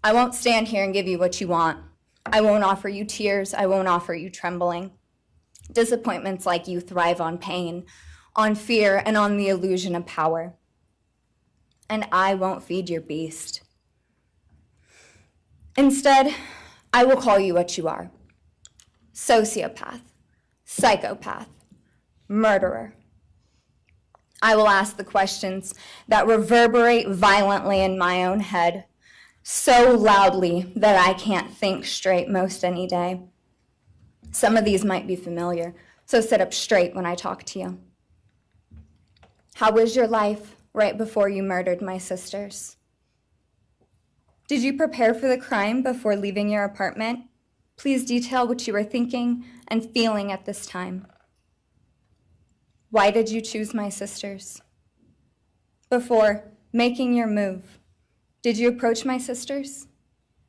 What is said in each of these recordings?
I won't stand here and give you what you want. I won't offer you tears. I won't offer you trembling. Disappointments like you thrive on pain, on fear, and on the illusion of power. And I won't feed your beast. Instead, I will call you what you are: sociopath, psychopath, murderer. I will ask the questions that reverberate violently in my own head, so loudly that I can't think straight most any day. Some of these might be familiar, so sit up straight when I talk to you. How was your life right before you murdered my sisters? Did you prepare for the crime before leaving your apartment? Please detail what you were thinking and feeling at this time. Why did you choose my sisters? Before making your move, did you approach my sisters?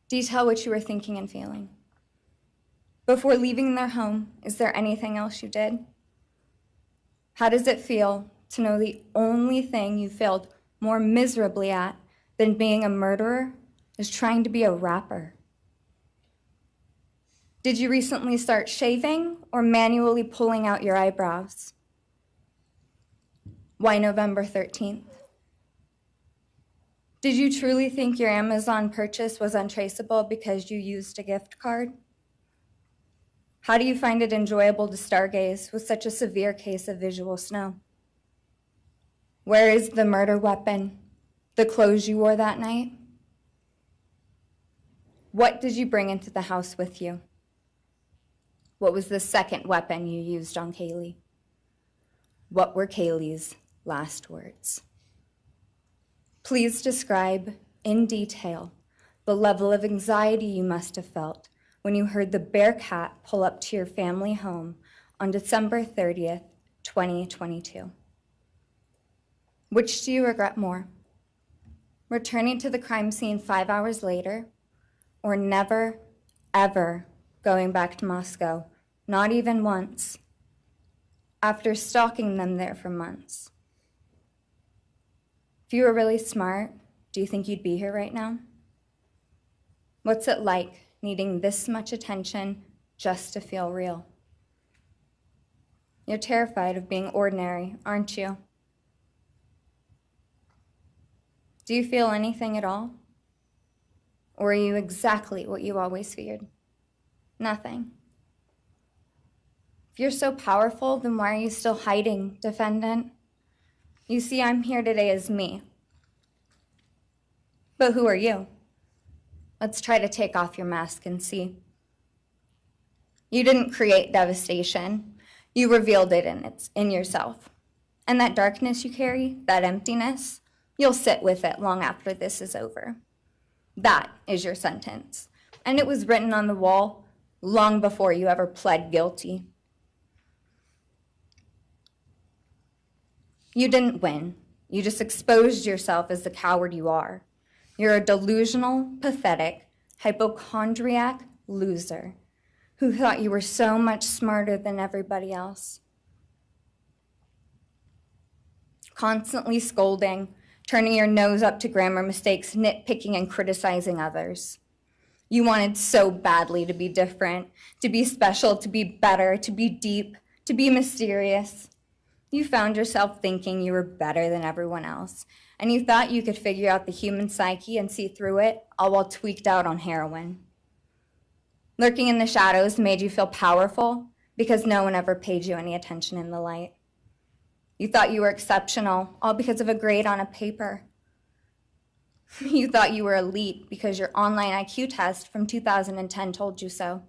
Detail what you were thinking and feeling. Before leaving their home, is there anything else you did? How does it feel to know the only thing you failed more miserably at than being a murderer is trying to be a rapper? Did you recently start shaving or manually pulling out your eyebrows? Why November 13th? Did you truly think your Amazon purchase was untraceable because you used a gift card? How do you find it enjoyable to stargaze with such a severe case of visual snow? Where is the murder weapon, the clothes you wore that night? What did you bring into the house with you? What was the second weapon you used on Kaylee? What were Kaylee's last words? Please describe in detail the level of anxiety you must have felt when you heard the Bearcat pull up to your family home on December 30th, 2022. Which do you regret more? Returning to the crime scene 5 hours later, or never, ever going back to Moscow, not even once, after stalking them there for months? If you were really smart, do you think you'd be here right now? What's it like needing this much attention just to feel real? You're terrified of being ordinary, aren't you? Do you feel anything at all? Or are you exactly what you always feared? Nothing. If you're so powerful, then why are you still hiding, defendant? You see, I'm here today as me. But who are you? Let's try to take off your mask and see. You didn't create devastation. You revealed it in yourself. And that darkness you carry, that emptiness, you'll sit with it long after this is over. That is your sentence. And it was written on the wall long before you ever pled guilty. You didn't win. You just exposed yourself as the coward you are. You're a delusional, pathetic, hypochondriac loser who thought you were so much smarter than everybody else. Constantly scolding, turning your nose up to grammar mistakes, nitpicking and criticizing others. You wanted so badly to be different, to be special, to be better, to be deep, to be mysterious. You found yourself thinking you were better than everyone else, and you thought you could figure out the human psyche and see through it, all while tweaked out on heroin. Lurking in the shadows made you feel powerful because no one ever paid you any attention in the light. You thought you were exceptional, all because of a grade on a paper. You thought you were elite because your online IQ test from 2010 told you so.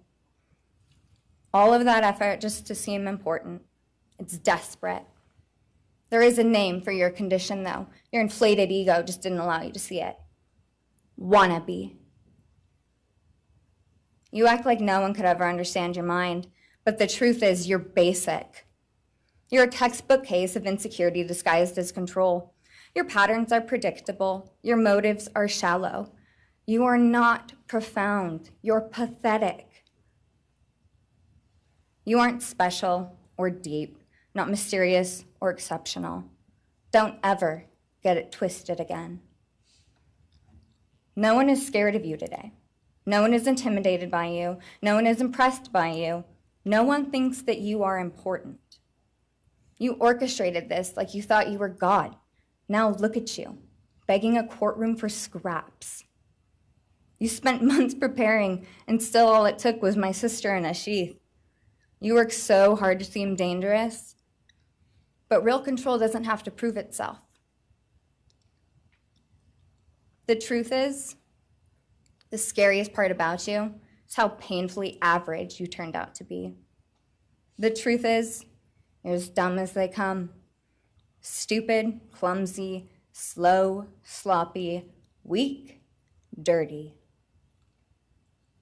All of that effort just to seem important. It's desperate. There is a name for your condition, though. Your inflated ego just didn't allow you to see it. Wannabe. You act like no one could ever understand your mind, but the truth is you're basic. You're a textbook case of insecurity disguised as control. Your patterns are predictable. Your motives are shallow. You are not profound. You're pathetic. You aren't special or deep, not mysterious or exceptional. Don't ever get it twisted again. No one is scared of you today. No one is intimidated by you. No one is impressed by you. No one thinks that you are important. You orchestrated this like you thought you were God. Now look at you, begging a courtroom for scraps. You spent months preparing, and still all it took was my sister in a sheath. You work so hard to seem dangerous, but real control doesn't have to prove itself. The truth is, the scariest part about you is how painfully average you turned out to be. The truth is, you're as dumb as they come. Stupid, clumsy, slow, sloppy, weak, dirty.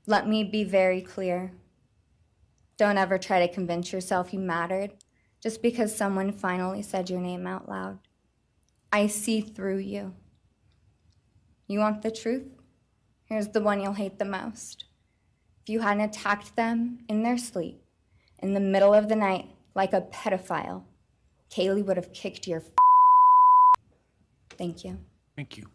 Let me be very clear. Don't ever try to convince yourself you mattered just because someone finally said your name out loud. I see through you. You want the truth? Here's the one you'll hate the most. If you hadn't attacked them in their sleep, in the middle of the night, like a pedophile, Kaylee would have kicked your Thank you. Thank you.